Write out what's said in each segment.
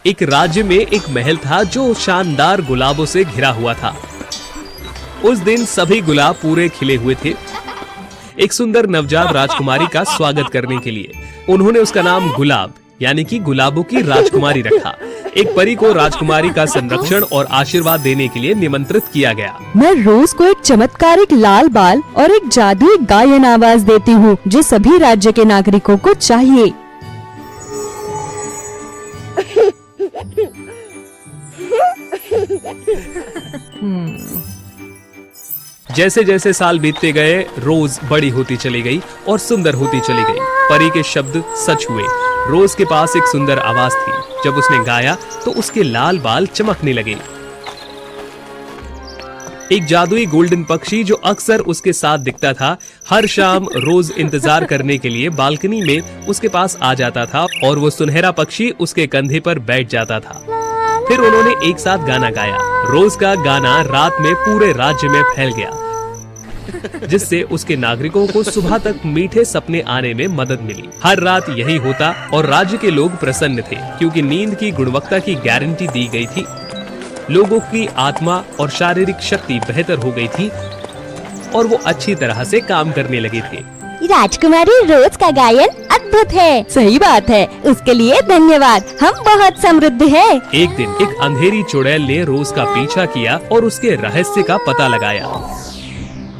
एक राज्य में एक महल था जो शानदार गुलाबों से घिरा हुआ था। उस दिन सभी गुलाब पूरे खिले हुए थे। एक सुंदर नवजात राजकुमारी का स्वागत करने के लिए उन्होंने उसका नाम गुलाब यानी कि गुलाबों की राजकुमारी रखा। एक परी को राजकुमारी का संरक्षण और आशीर्वाद देने के लिए निमंत्रित किया गया। मैं रोज को एक चमत्कारिक लाल बाल और एक जादुई गायन आवाज देती हूँ जो सभी राज्य के नागरिकों को चाहिए। जैसे जैसे साल बीतते गए रोज बड़ी होती चली गई और सुंदर होती चली गई। परी के शब्द सच हुए। रोज के पास एक सुंदर आवाज थी। जब उसने गाया तो उसके लाल बाल चमकने लगे। एक जादुई गोल्डन पक्षी जो अक्सर उसके साथ दिखता था, हर शाम रोज इंतजार करने के लिए बालकनी में उसके पास आ जाता था और वो सुनहरा पक्षी उसके कंधे पर बैठ जाता था। फिर उन्होंने एक साथ गाना गाया। रोज का गाना रात में पूरे राज्य में फैल गया, जिससे उसके नागरिकों को सुबह तक मीठे सपने आने में मदद मिली। हर रात यही होता और राज्य के लोग प्रसन्न थे क्योंकि नींद की गुणवत्ता की गारंटी दी गई थी। लोगों की आत्मा और शारीरिक शक्ति बेहतर हो गई थी और वो अच्छी तरह से काम करने लगे थे। राजकुमारी रोज का गायन अद्भुत है। सही बात है, उसके लिए धन्यवाद। हम बहुत समृद्ध हैं। एक दिन एक अंधेरी चुड़ैल ने रोज का पीछा किया और उसके रहस्य का पता लगाया।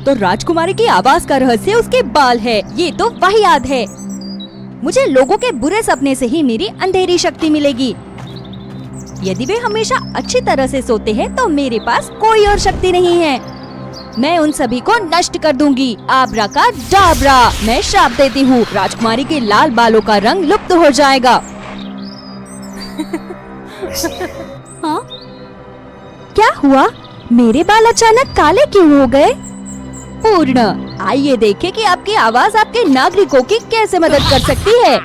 तो राजकुमारी की आवाज का रहस्य उसके बाल है। ये तो वाहियात है। मुझे लोगों के बुरे सपने से ही मेरी अंधेरी शक्ति मिलेगी। यदि वे हमेशा अच्छी तरह से सोते हैं तो मेरे पास कोई और शक्ति नहीं है। मैं उन सभी को नष्ट कर दूंगी। आब्रा का डाबरा। मैं श्राप देती हूँ, राजकुमारी के लाल बालों का रंग लुप्त हो जाएगा। हाँ? क्या हुआ? मेरे बाल अचानक काले क्यों हो गए? पूर्ण, आइए देखें कि आपकी आवाज आपके नागरिकों की कैसे मदद कर सकती है।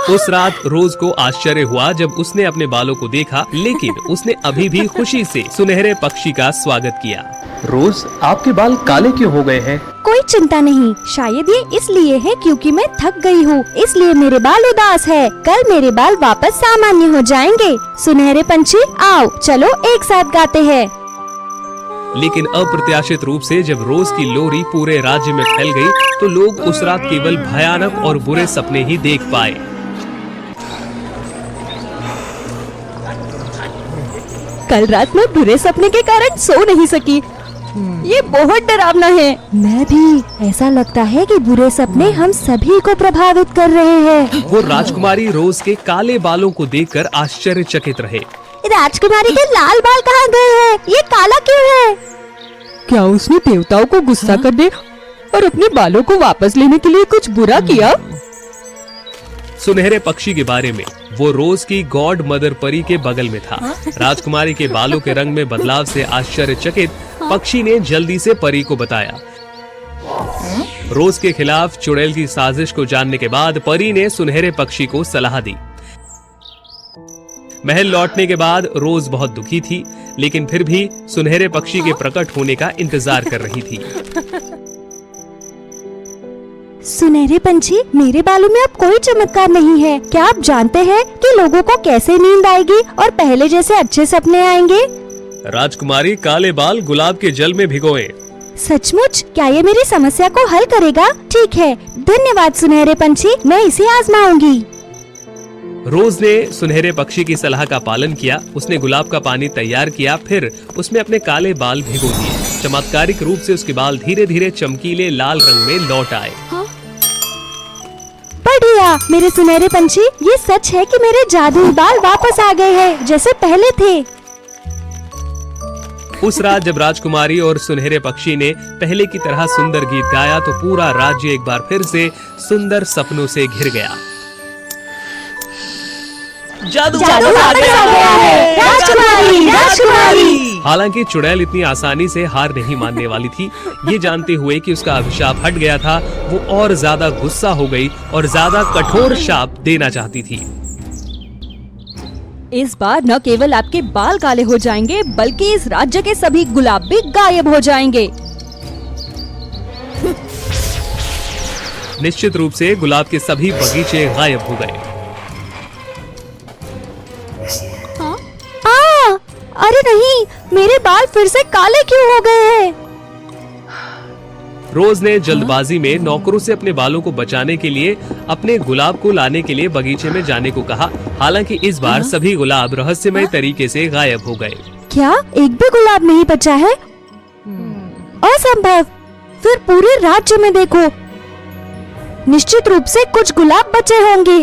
उस रात रोज को आश्चर्य हुआ जब उसने अपने बालों को देखा, लेकिन उसने अभी भी खुशी से सुनहरे पक्षी का स्वागत किया। रोज, आपके बाल काले क्यों हो गए हैं? कोई चिंता नहीं, शायद ये इसलिए है क्योंकि मैं थक गई हूँ, इसलिए मेरे बाल उदास है। कल मेरे बाल वापस सामान्य हो जाएंगे। सुनहरे पंछी आओ, चलो एक साथ गाते हैं। लेकिन अप्रत्याशित रूप से जब रोज की लोरी पूरे राज्य में फैल गई तो लोग उस रात केवल भयानक और बुरे सपने ही देख पाए। कल रात में बुरे सपने के कारण सो नहीं सकी। ये बहुत डरावना है। मैं भी। ऐसा लगता है कि बुरे सपने हम सभी को प्रभावित कर रहे हैं। वो राजकुमारी रोज के काले बालों को देखकर आश्चर्यचकित रहे। राजकुमारी के लाल बाल कहाँ गए हैं? ये काला क्यों है? क्या उसने देवताओं को गुस्सा करने और अपने बालों को वापस लेने के लिए कुछ बुरा किया? सुनहरे पक्षी के बारे में, वो रोज की गॉड मदर परी के बगल में था। राजकुमारी के बालों के रंग में बदलाव से आश्चर्यचकित पक्षी ने जल्दी से परी को बताया। रोज के खिलाफ चुड़ैल की साजिश को जानने के बाद परी ने सुनहरे पक्षी को सलाह दी। महल लौटने के बाद रोज बहुत दुखी थी, लेकिन फिर भी सुनहरे पक्षी के प्रकट होने का इंतजार कर रही थी। सुनहरे पंछी, मेरे बालों में अब कोई चमत्कार नहीं है। क्या आप जानते हैं कि लोगों को कैसे नींद आएगी और पहले जैसे अच्छे सपने आएंगे? राजकुमारी काले बाल गुलाब के जल में भिगोए। सचमुच? क्या ये मेरी समस्या को हल करेगा? ठीक है, धन्यवाद सुनहरे पंछी, मैं इसे आजमाऊंगी। रोज ने सुनहरे पक्षी की सलाह का पालन किया। उसने गुलाब का पानी तैयार किया, फिर उसमें अपने काले बाल भिगो दिए। चमत्कारिक रूप से उसके बाल धीरे धीरे चमकीले लाल रंग में लौट आए। बढ़िया, मेरे सुनहरे पंछी, ये सच है कि मेरे जादुई बाल वापस आ गए हैं जैसे पहले थे। उस रात जब राजकुमारी और सुनहरे पक्षी ने पहले की तरह सुंदर गीत गाया तो पूरा राज्य एक बार फिर से सुंदर सपनों से घिर गया। जादू वापस आ गया है। राजकुमारी, राजकुमारी। हालांकि चुड़ैल इतनी आसानी से हार नहीं मानने वाली थी। ये जानते हुए कि उसका अभिशाप हट गया था, वो और ज्यादा गुस्सा हो गई और ज्यादा कठोर शाप देना चाहती थी। इस बार न केवल आपके बाल काले हो जाएंगे बल्कि इस राज्य के सभी गुलाब भी गायब हो जाएंगे। निश्चित रूप से गुलाब के सभी बगीचे गायब हो गए। अरे नहीं, मेरे बाल फिर से काले क्यों हो गए हैं? रोज ने जल्दबाजी में नौकरों से अपने बालों को बचाने के लिए अपने गुलाब को लाने के लिए बगीचे में जाने को कहा। हालांकि इस बार सभी गुलाब रहस्यमय तरीके से गायब हो गए। क्या एक भी गुलाब नहीं बचा है? असंभव। फिर पूरे राज्य में देखो, निश्चित रूप से कुछ गुलाब बचे होंगे।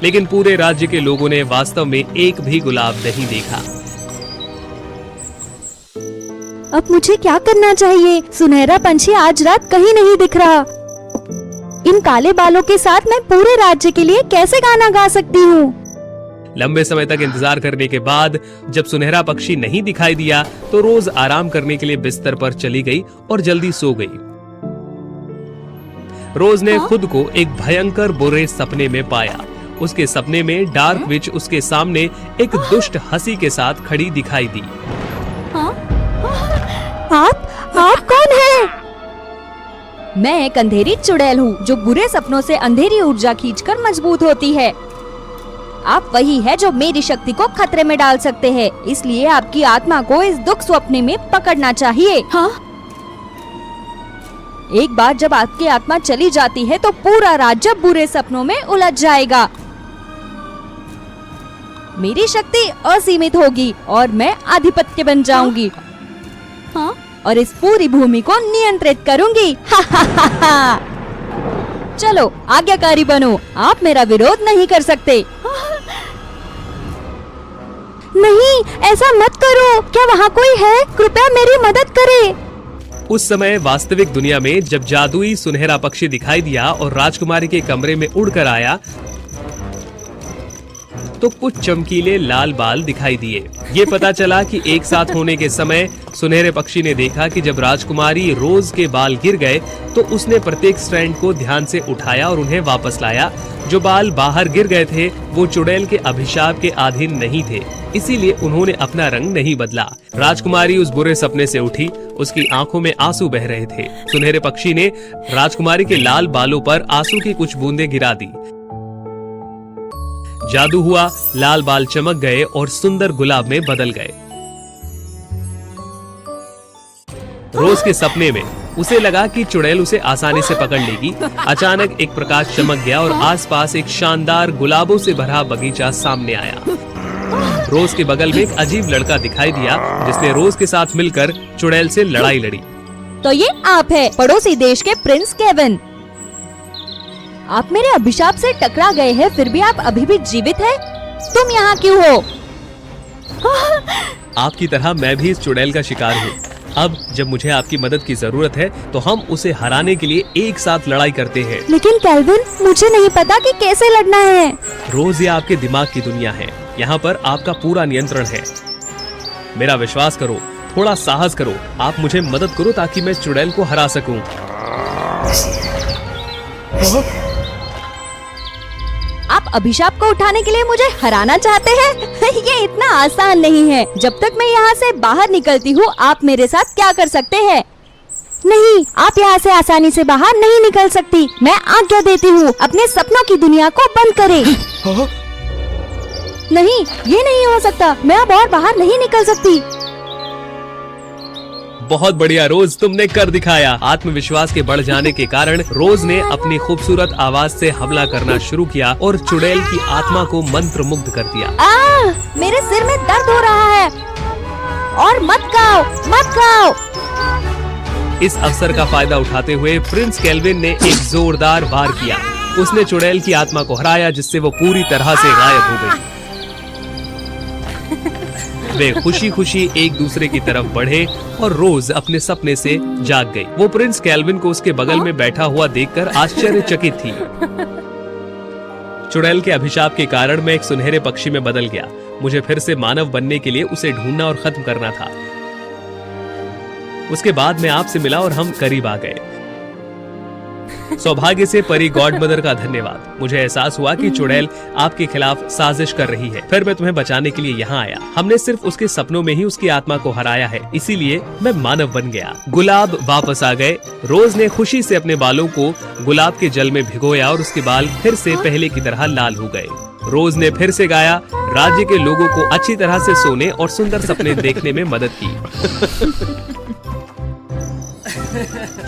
लेकिन पूरे राज्य के लोगों ने वास्तव में एक भी गुलाब नहीं देखा। अब मुझे क्या करना चाहिए? सुनहरा पंछी आज रात कहीं नहीं दिख रहा। इन काले बालों के साथ मैं पूरे राज्य के लिए कैसे गाना गा सकती हूँ? लंबे समय तक इंतजार करने के बाद जब सुनहरा पक्षी नहीं दिखाई दिया तो रोज आराम करने के लिए बिस्तर पर चली गई और जल्दी सो गई। रोज ने खुद को एक भयंकर बुरे सपने में पाया। उसके सपने में डार्क विच उसके सामने एक दुष्ट हंसी के साथ खड़ी दिखाई दी। आप कौन हैं? मैं एक अंधेरी चुड़ैल हूँ जो बुरे सपनों से अंधेरी ऊर्जा खींचकर मजबूत होती है। आप वही है जो मेरी शक्ति को खतरे में डाल सकते हैं, इसलिए आपकी आत्मा को इस दुख स्वप्ने में पकड़ना चाहिए। हाँ? एक बार जब आपकी आत्मा चली जाती है तो पूरा राज्य बुरे सपनों में उलझ जाएगा। मेरी शक्ति असीमित होगी और मैं आधिपत्य बन जाऊंगी। हाँ? और इस पूरी भूमि को नियंत्रित करूंगी। चलो आज्ञाकारी बनो, आप मेरा विरोध नहीं कर सकते। नहीं, ऐसा मत करो। क्या वहाँ कोई है? कृपया मेरी मदद करे। उस समय वास्तविक दुनिया में जब जादुई सुनहरा पक्षी दिखाई दिया और राजकुमारी के कमरे में उड़कर आया तो कुछ चमकीले लाल बाल दिखाई दिए। ये पता चला कि एक साथ होने के समय सुनहरे पक्षी ने देखा कि जब राजकुमारी रोज के बाल गिर गए तो उसने प्रत्येक स्ट्रैंड को ध्यान से उठाया और उन्हें वापस लाया। जो बाल बाहर गिर गए थे वो चुड़ैल के अभिशाप के अधीन नहीं थे, इसीलिए उन्होंने अपना रंग नहीं बदला। राजकुमारी उस बुरे सपने से उठी, उसकी आंखों में आंसू बह रहे थे। सुनहरे पक्षी ने राजकुमारी के लाल बालों पर आंसू की कुछ बूंदें गिरा दी। जादू हुआ, लाल बाल चमक गए और सुंदर गुलाब में बदल गए। रोज के सपने में उसे लगा कि चुड़ैल उसे आसानी से पकड़ लेगी। अचानक एक प्रकाश चमक गया और आसपास एक शानदार गुलाबों से भरा बगीचा सामने आया। रोज के बगल में एक अजीब लड़का दिखाई दिया जिसने रोज के साथ मिलकर चुड़ैल से लड़ाई लड़ी। तो ये आप है, पड़ोसी देश के प्रिंस केविन। आप मेरे अभिशाप से टकरा गए हैं, फिर भी आप अभी भी जीवित हैं। तुम यहाँ क्यों हो? आपकी तरह मैं भी इस चुड़ैल का शिकार हूँ। अब जब मुझे आपकी मदद की जरूरत है तो हम उसे हराने के लिए एक साथ लड़ाई करते हैं। लेकिन केल्विन, मुझे नहीं पता कि कैसे लड़ना है। रोज ये आपके दिमाग की दुनिया है, यहाँ पर आपका पूरा नियंत्रण है। मेरा विश्वास करो, थोड़ा साहस करो, आप मुझे मदद करो ताकि मैं इस चुड़ैल को हरा सकूं। आप अभिशाप को उठाने के लिए मुझे हराना चाहते हैं? ये इतना आसान नहीं है। जब तक मैं यहाँ से बाहर निकलती हूँ, आप मेरे साथ क्या कर सकते हैं? नहीं, आप यहाँ से आसानी से बाहर नहीं निकल सकती। मैं आज्ञा देती हूँ, अपने सपनों की दुनिया को बंद करें। नहीं, ये नहीं हो सकता। मैं अब और बाहर नहीं निकल सकती। बहुत बढ़िया रोज, तुमने कर दिखाया। आत्मविश्वास के बढ़ जाने के कारण रोज ने अपनी खूबसूरत आवाज से हमला करना शुरू किया और चुड़ैल की आत्मा को मंत्र मुग्ध कर दिया। मेरे सिर में दर्द हो रहा है। और मत गाओ, मत गाओ। इस अवसर का फायदा उठाते हुए प्रिंस केल्विन ने एक जोरदार वार किया। उसने चुड़ैल की आत्मा को हराया, जिससे वो पूरी तरह से गायब हो गई। वे खुशी खुशी एक दूसरे की तरफ बढ़े और रोज अपने सपने से जाग गई। वो प्रिंस केल्विन को उसके बगल में बैठा हुआ देखकर आश्चर्यचकित थी। चुड़ैल के अभिशाप के कारण मैं एक सुनहरे पक्षी में बदल गया। मुझे फिर से मानव बनने के लिए उसे ढूंढना और खत्म करना था। उसके बाद मैं आपसे मिला और हम करीब आ गए। सौभाग्य से परी गॉड मदर का धन्यवाद। मुझे एहसास हुआ कि चुड़ैल आपके खिलाफ साजिश कर रही है। फिर मैं तुम्हें बचाने के लिए यहाँ आया। हमने सिर्फ उसके सपनों में ही उसकी आत्मा को हराया है, इसीलिए मैं मानव बन गया। गुलाब वापस आ गए। रोज ने खुशी से अपने बालों को गुलाब के जल में भिगोया और उसके बाल फिर से पहले की तरह लाल हो गए। रोज ने फिर से गाया, राज्य के लोगों को अच्छी तरह से सोने और सुंदर सपने देखने में मदद की।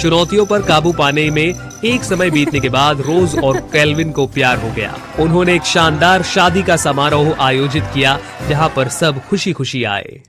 चुनौतियों पर काबू पाने में एक समय बीतने के बाद रोज और केल्विन को प्यार हो गया। उन्होंने एक शानदार शादी का समारोह आयोजित किया जहां पर सब खुशी खुशी आए।